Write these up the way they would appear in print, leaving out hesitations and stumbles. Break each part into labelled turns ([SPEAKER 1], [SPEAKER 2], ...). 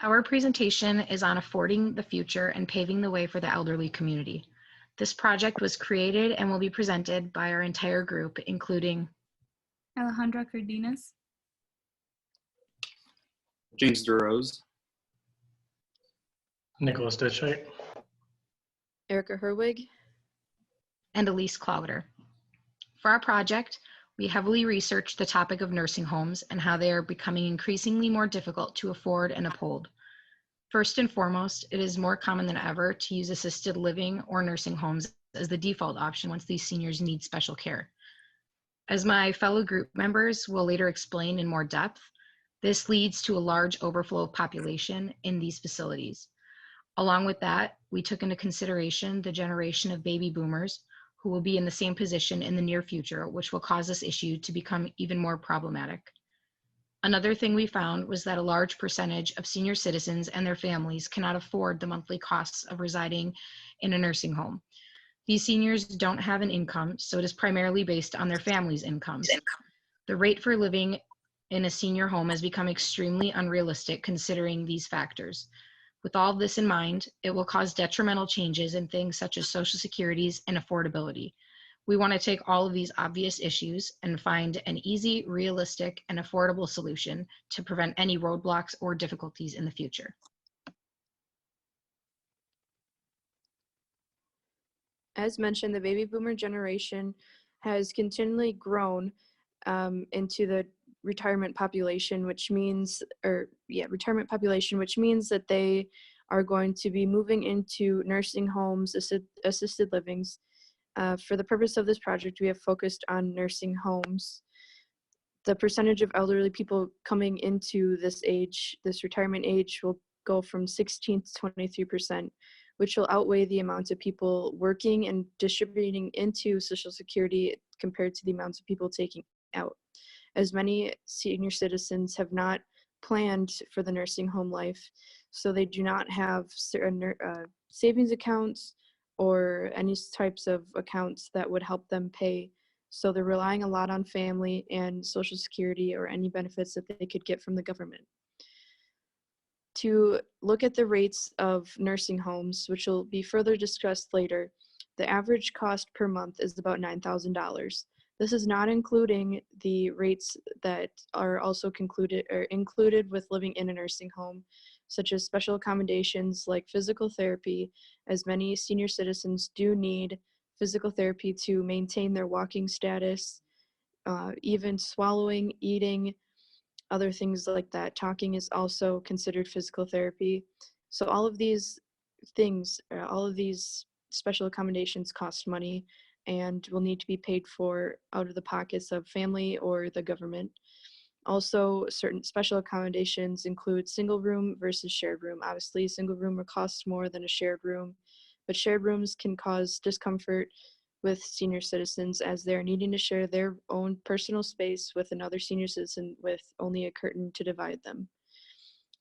[SPEAKER 1] Our presentation is on affording the future and paving the way for the elderly community. This project was created and will be presented by our entire group, including
[SPEAKER 2] Alejandra Cardenas,
[SPEAKER 3] James DeRose,
[SPEAKER 4] Nicholas Ditchite,
[SPEAKER 5] Erica Herwig,
[SPEAKER 1] and Elise Clowder. For our project, we heavily researched the topic of nursing homes and how they are becoming increasingly more difficult to afford and uphold. First and foremost, it is more common than ever to use assisted living or nursing homes as the default option once these seniors need special care. As my fellow group members will later explain in more depth, this leads to a large overflow of population in these facilities. Along with that, we took into consideration the generation of baby boomers who will be in the same position in the near future, which will cause this issue to become even more problematic. Another thing we found was that a large percentage of senior citizens and their families cannot afford the monthly costs of residing in a nursing home. These seniors don't have an income, so it is primarily based on their family's incomes. The rate for living in a senior home has become extremely unrealistic considering these factors. With all of this in mind, it will cause detrimental changes in things such as Social Security's and affordability. We want to take all of these obvious issues and find an easy, realistic, and affordable solution to prevent any roadblocks or difficulties in the future.
[SPEAKER 5] As mentioned, the baby boomer generation has continually grown into the retirement population, which means that they are going to be moving into nursing homes, assisted livings. For the purpose of this project, we have focused on nursing homes. The percentage of elderly people coming into this retirement age, will go from 16 to 23%, which will outweigh the amount of people working and distributing into Social Security compared to the amounts of people taking out. As many senior citizens have not planned for the nursing home life, so they do not have certain savings accounts or any types of accounts that would help them pay. So they're relying a lot on family and Social Security or any benefits that they could get from the government. To look at the rates of nursing homes, which will be further discussed later, the average cost per month is about $9,000. This is not including the rates that are also included with living in a nursing home, such as special accommodations like physical therapy, as many senior citizens do need physical therapy to maintain their walking status, even swallowing, eating, other things like that. Talking is also considered physical therapy. So all of these things, all of these special accommodations cost money and will need to be paid for out of the pockets of family or the government. Also, certain special accommodations include single room versus shared room. Obviously, a single room will cost more than a shared room, but shared rooms can cause discomfort with senior citizens as they're needing to share their own personal space with another senior citizen with only a curtain to divide them.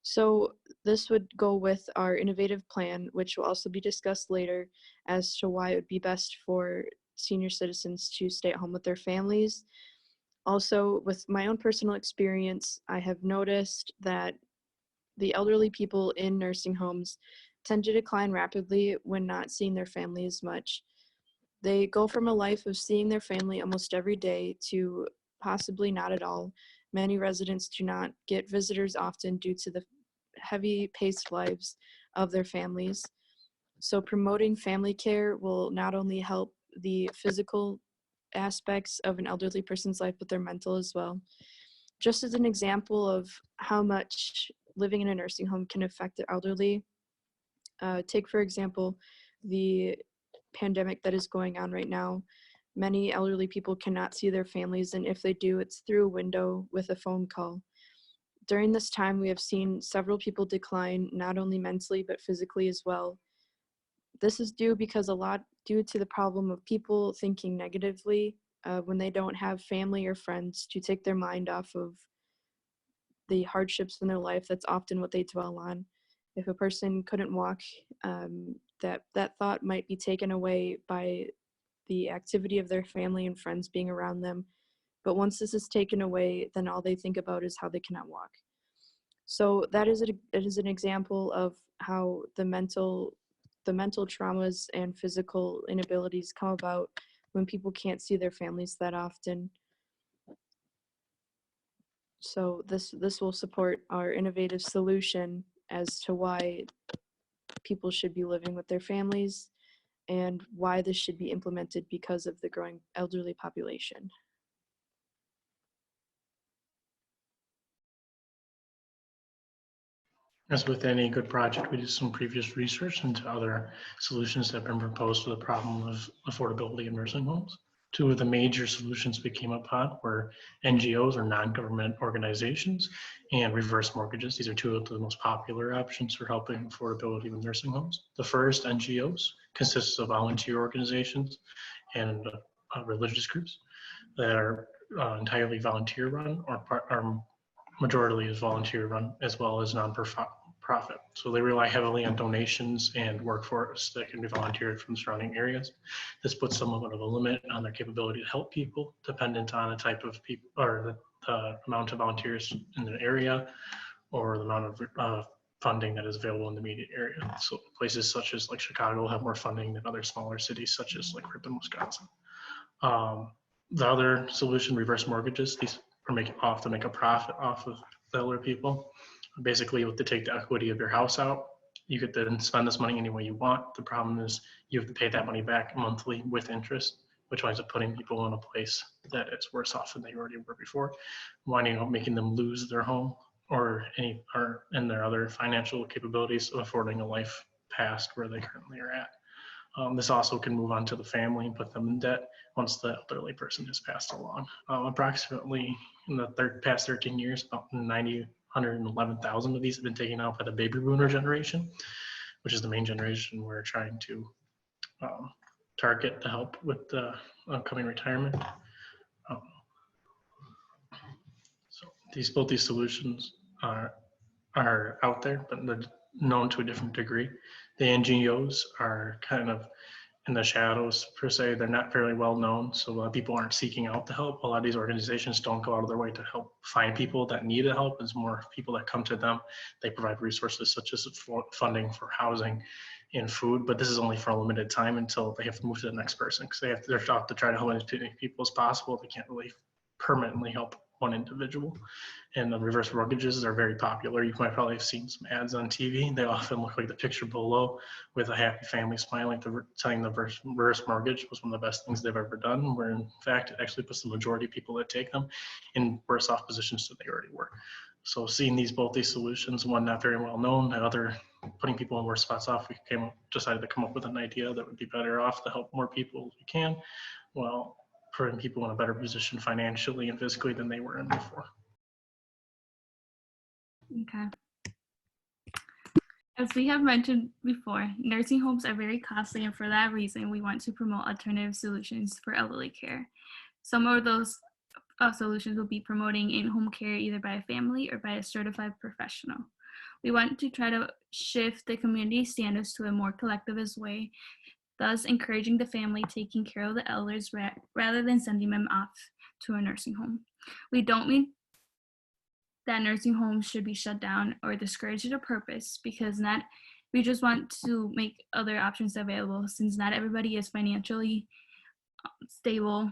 [SPEAKER 5] So this would go with our innovative plan, which will also be discussed later as to why it would be best for senior citizens to stay at home with their families. Also, with my own personal experience, I have noticed that the elderly people in nursing homes tend to decline rapidly when not seeing their family as much. They go from a life of seeing their family almost every day to possibly not at all. Many residents do not get visitors often due to the heavy-paced lives of their families. So promoting family care will not only help the physical aspects of an elderly person's life, but their mental as well. Just as an example of how much living in a nursing home can affect the elderly, take, for example, the pandemic that is going on right now. Many elderly people cannot see their families, and if they do, it's through a window with a phone call. During this time, we have seen several people decline, not only mentally, but physically as well. This is due to the problem of people thinking negatively when they don't have family or friends to take their mind off of the hardships in their life. That's often what they dwell on. If a person couldn't walk, that thought might be taken away by the activity of their family and friends being around them. But once this is taken away, then all they think about is how they cannot walk. So that is it is an example of how the mental traumas and physical inabilities come about when people can't see their families that often. So this will support our innovative solution as to why people should be living with their families and why this should be implemented because of the growing elderly population.
[SPEAKER 3] As with any good project, we did some previous research into other solutions that have been proposed to the problem of affordability in nursing homes. Two of the major solutions we came upon were NGOs, or non-government organizations, and reverse mortgages. These are two of the most popular options for helping affordability with nursing homes. The first, NGOs, consists of volunteer organizations and religious groups that are entirely volunteer run, or majority is volunteer run, as well as non-profit. So they rely heavily on donations and workforce that can be volunteered from surrounding areas. This puts somewhat of a limit on their capability to help people, dependent on the type of people or the amount of volunteers in the area or the amount of funding that is available in the immediate area. So places such as like Chicago have more funding than other smaller cities such as like Ripon, Wisconsin. The other solution, reverse mortgages, these often make a profit off of the elder people. Basically, to take the equity of your house out, you could then spend this money any way you want. The problem is you have to pay that money back monthly with interest, which winds up putting people in a place that it's worse off than they already were before, winding up making them lose their home or their other financial capabilities of affording a life past where they currently are at. This also can move on to the family and put them in debt once the elderly person has passed along. Approximately in the past 13 years, about 111,000 of these have been taken out by the baby boomer generation, which is the main generation we're trying to target to help with the upcoming retirement. So both these solutions are out there, but they're known to a different degree. The NGOs are kind of in the shadows per se. They're not very well known, so a lot of people aren't seeking out the help. A lot of these organizations don't go out of their way to help find people that need the help. It's more people that come to them. They provide resources such as funding for housing and food, but this is only for a limited time until they have to move to the next person, because they're out to try to help as many people as possible. They can't really permanently help one individual. And the reverse mortgages are very popular. You might probably have seen some ads on TV. They often look like the picture below with a happy family smiling, telling the reverse mortgage was one of the best things they've ever done, where in fact it actually puts the majority of people that take them in worse off positions than they already were. So seeing both these solutions, one not very well known, the other putting people in worse spots off, we decided to come up with an idea that would be better off to help more people as we can, while putting people in a better position financially and physically than they were in before.
[SPEAKER 2] Okay. As we have mentioned before, nursing homes are very costly, and for that reason, we want to promote alternative solutions for elderly care. Some of those solutions will be promoting in-home care either by a family or by a certified professional. We want to try to shift the community standards to a more collectivist way, thus encouraging the family taking care of the elders rather than sending them off to a nursing home. We don't mean that nursing homes should be shut down or discouraged on purpose, because we just want to make other options available, since not everybody is financially stable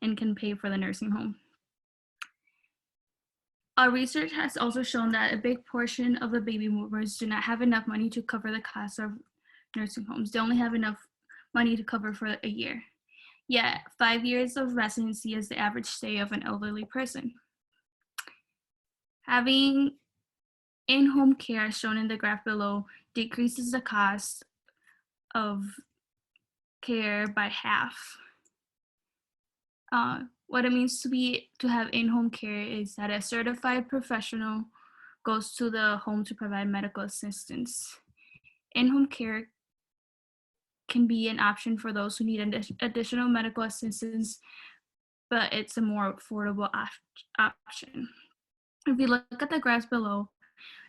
[SPEAKER 2] and can pay for the nursing home. Our research has also shown that a big portion of the baby boomers do not have enough money to cover the cost of nursing homes. They only have enough money to cover for a year. Yet, 5 years of residency is the average stay of an elderly person. Having in-home care, shown in the graph below, decreases the cost of care by half. What it means to have in-home care is that a certified professional goes to the home to provide medical assistance. In-home care can be an option for those who need additional medical assistance, but it's a more affordable option. If we look at the graphs below,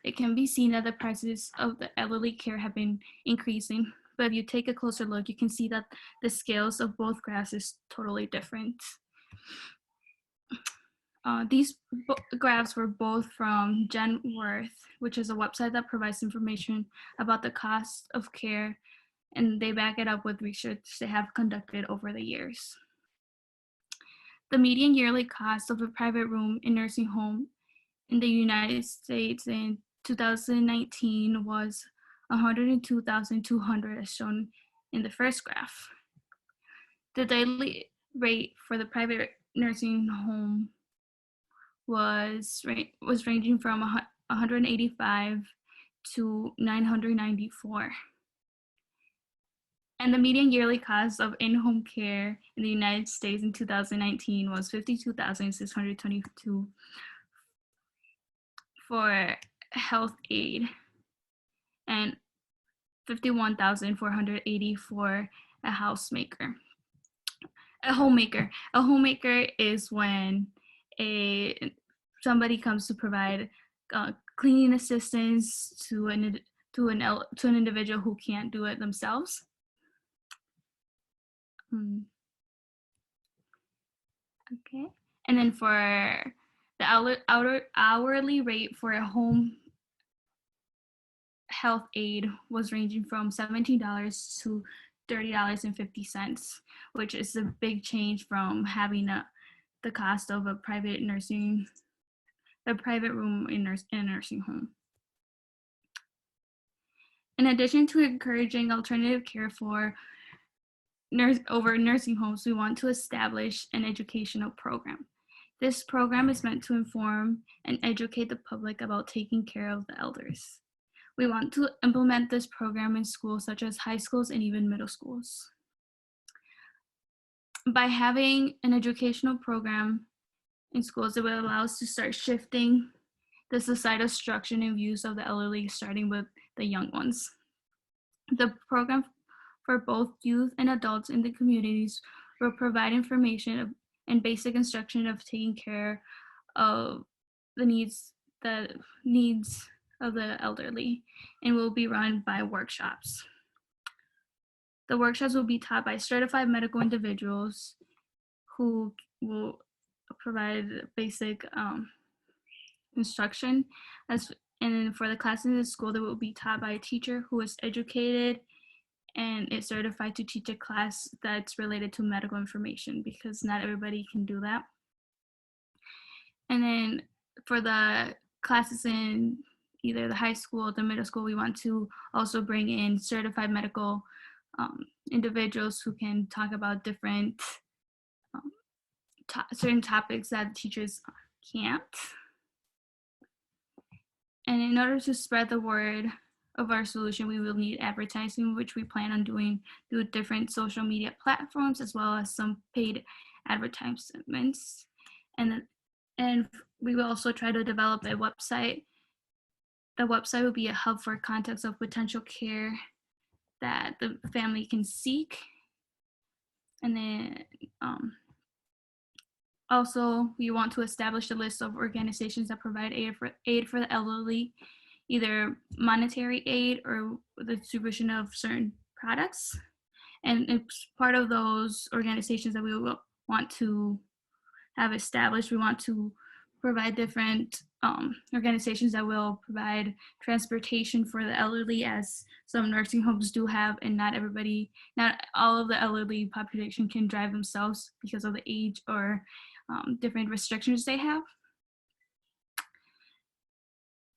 [SPEAKER 2] it can be seen that the prices of the elderly care have been increasing, but if you take a closer look, you can see that the scales of both graphs is totally different. These graphs were both from GenWorth, which is a website that provides information about the cost of care, and they back it up with research they have conducted over the years. The median yearly cost of a private room in nursing home in the United States in 2019 was $102,200, as shown in the first graph. The daily rate for the private nursing home was ranging from 185 to 994. And the median yearly cost of in-home care in the United States in 2019 was $52,622 for health aid and $51,480 for a housemaker. A homemaker. A homemaker is when somebody comes to provide cleaning assistance to an individual who can't do it themselves. Okay, and then for the hourly rate for a home health aid was ranging from $17 to $30.50, which is a big change from having the cost of a private room in a nursing home. In addition to encouraging alternative care over nursing homes, we want to establish an educational program. This program is meant to inform and educate the public about taking care of the elders. We want to implement this program in schools such as high schools and even middle schools. By having an educational program in schools, it will allow us to start shifting the societal structure and views of the elderly, starting with the young ones. The program for both youth and adults in the communities will provide information and basic instruction of taking care of the needs of the elderly, and will be run by workshops. The workshops will be taught by certified medical individuals who will provide basic instruction, and for the classes in the school, they will be taught by a teacher who is educated and is certified to teach a class that's related to medical information, because not everybody can do that. And then for the classes in either the high school or the middle school, we want to also bring in certified medical individuals who can talk about different certain topics that teachers can't. And in order to spread the word of our solution, we will need advertising, which we plan on doing through different social media platforms, as well as some paid advertisements. And we will also try to develop a website. The website will be a hub for contacts of potential care that the family can seek. And then also, we want to establish a list of organizations that provide aid for the elderly, either monetary aid or the distribution of certain products. And it's part of those organizations that we will want to have established. We want to provide different organizations that will provide transportation for the elderly, as some nursing homes do have, and not all of the elderly population can drive themselves because of the age or different restrictions they have.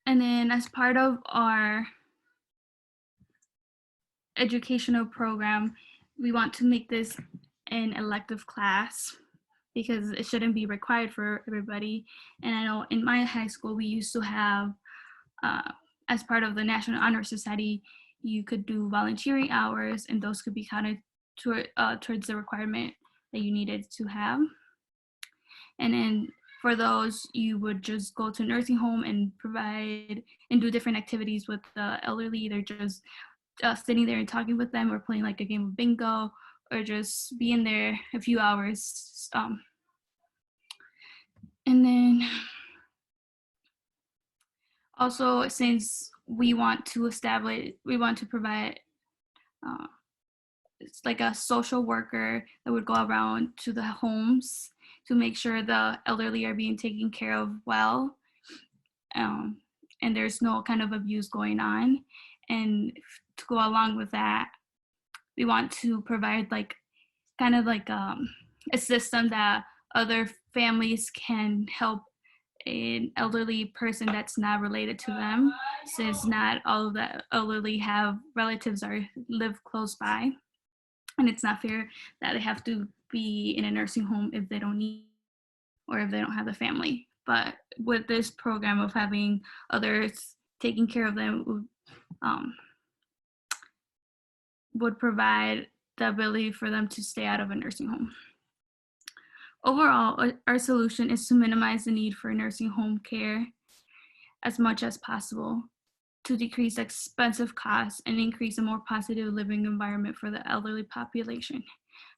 [SPEAKER 2] And then as part of our educational program, we want to make this an elective class because it shouldn't be required for everybody. And I know in my high school, we used to have, as part of the National Honor Society, you could do volunteering hours, and those could be counted towards the requirement that you needed to have. And then for those, you would just go to a nursing home and provide and do different activities with the elderly, either just sitting there and talking with them, or playing like a game of bingo, or just being there a few hours. And then also, since we want to provide it's like a social worker that would go around to the homes to make sure the elderly are being taken care of well, and there's no kind of abuse going on. And to go along with that, we want to provide like kind of like a system that other families can help an elderly person that's not related to them, since not all of the elderly have relatives or live close by, and it's not fair that they have to be in a nursing home if they don't need or if they don't have the family. But with this program of having others taking care of them would provide the ability for them to stay out of a nursing home. Overall, our solution is to minimize the need for nursing home care as much as possible, to decrease expensive costs and increase a more positive living environment for the elderly population.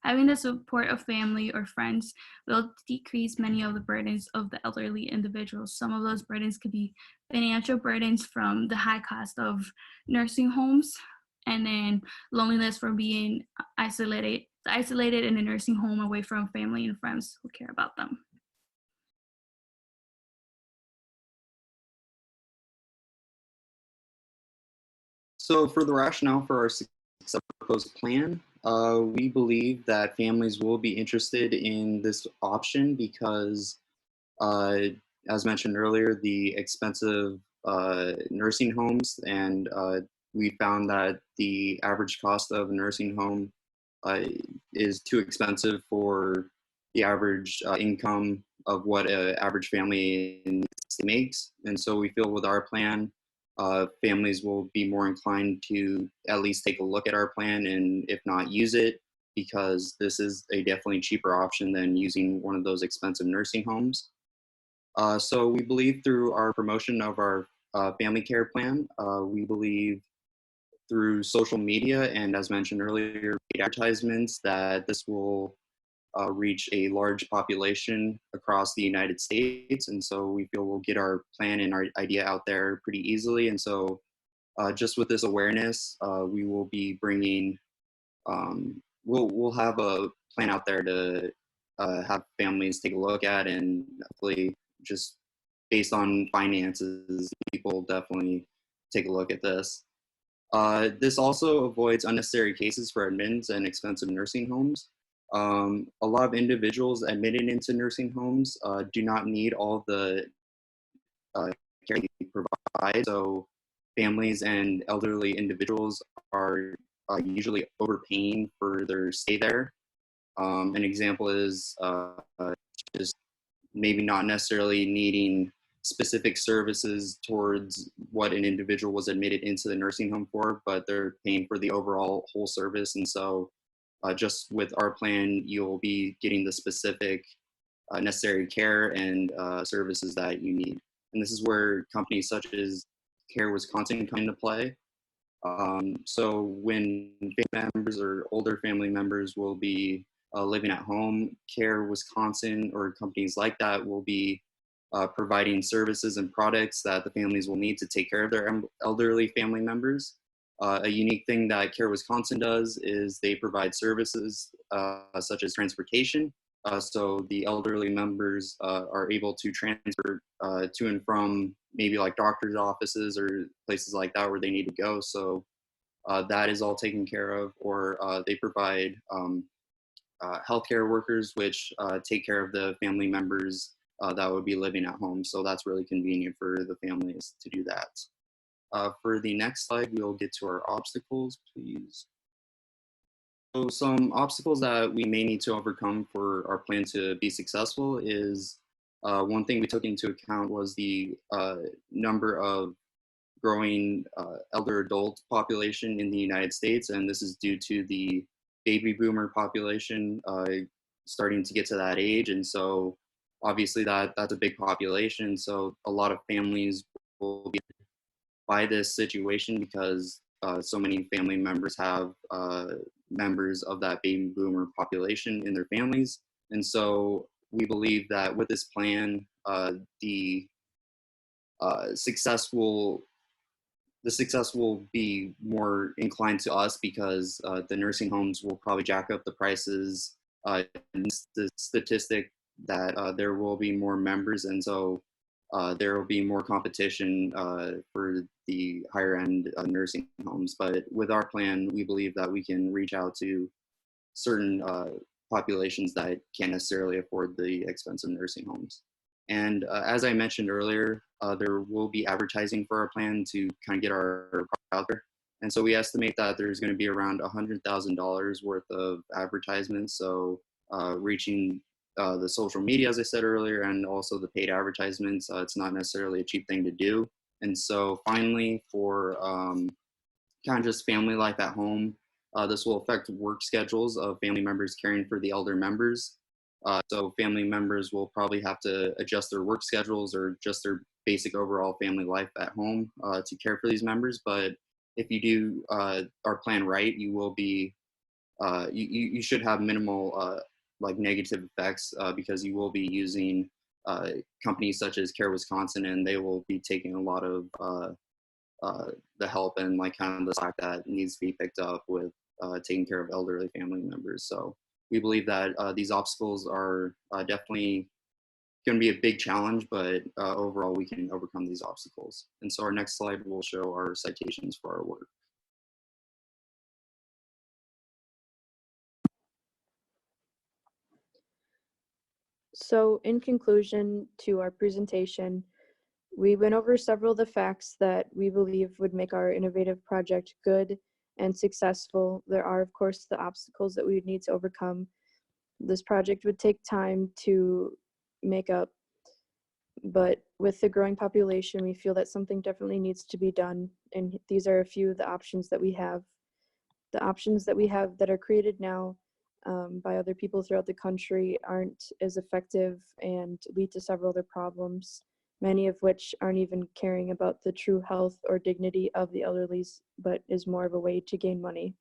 [SPEAKER 2] Having the support of family or friends will decrease many of the burdens of the elderly individuals. Some of those burdens could be financial burdens from the high cost of nursing homes, and then loneliness from being isolated in a nursing home away from family and friends who care about them.
[SPEAKER 4] So for the rationale for our proposed plan, we believe that families will be interested in this option because, as mentioned earlier, the expensive nursing homes, and we found that the average cost of a nursing home is too expensive for the average income of what an average family in the state makes. And so we feel with our plan, families will be more inclined to at least take a look at our plan and if not use it, because this is a definitely cheaper option than using one of those expensive nursing homes. So we believe through our promotion of our family care plan, we believe through social media and, as mentioned earlier, advertisements, that this will reach a large population across the United States. And so we feel we'll get our plan and our idea out there pretty easily. And so just with this awareness, we will be bringing, we'll have a plan out there to have families take a look at, and hopefully just based on finances, people definitely take a look at this. This also avoids unnecessary cases for admittance and expensive nursing homes. A lot of individuals admitted into nursing homes do not need all the care they provide. So families and elderly individuals are usually overpaying for their stay there. An example is just maybe not necessarily needing specific services towards what an individual was admitted into the nursing home for, but they're paying for the overall whole service. And so just with our plan, you'll be getting the specific necessary care and services that you need. And this is where companies such as Care Wisconsin come into play. So when family members or older family members will be living at home, Care Wisconsin or companies like that will be providing services and products that the families will need to take care of their elderly family members. A unique thing that Care Wisconsin does is they provide services such as transportation. So the elderly members are able to transfer to and from maybe like doctor's offices or places like that where they need to go. So that is all taken care of. Or they provide healthcare workers which take care of the family members that would be living at home. So that's really convenient for the families to do that. For the next slide, we'll get to our obstacles, please. So some obstacles that we may need to overcome for our plan to be successful is one thing we took into account was the number of growing elder adult population in the United States. And this is due to the baby boomer population starting to get to that age. And so obviously that's a big population. So a lot of families will be by this situation because so many family members have members of that baby boomer population in their families. And so we believe that with this plan, the success will be more inclined to us because the nursing homes will probably jack up the prices. The statistic that there will be more members, and so there will be more competition for the higher end nursing homes. But with our plan, we believe that we can reach out to certain populations that can't necessarily afford the expensive nursing homes. And as I mentioned earlier, there will be advertising for our plan to kind of get our product out there. And so we estimate that there's going to be around $100,000 worth of advertisements. So reaching the social media, as I said earlier, and also the paid advertisements, it's not necessarily a cheap thing to do. And so finally, for kind of just family life at home, this will affect work schedules of family members caring for the elder members. So family members will probably have to adjust their work schedules or just their basic overall family life at home to care for these members. But if you do our plan right, you will be, you should have minimal like negative effects because you will be using companies such as Care Wisconsin, and they will be taking a lot of the help and like kind of the slack that needs to be picked up with taking care of elderly family members. So we believe that these obstacles are definitely going to be a big challenge, but overall we can overcome these obstacles. And so our next slide will show our citations for our work.
[SPEAKER 5] So in conclusion to our presentation, we went over several of the facts that we believe would make our innovative project good and successful. There are, of course, the obstacles that we would need to overcome. This project would take time to make up, but with the growing population, we feel that something definitely needs to be done. And these are a few of the options that we have. The options that we have that are created now by other people throughout the country aren't as effective and lead to several other problems, many of which aren't even caring about the true health or dignity of the elderly, but is more of a way to gain money.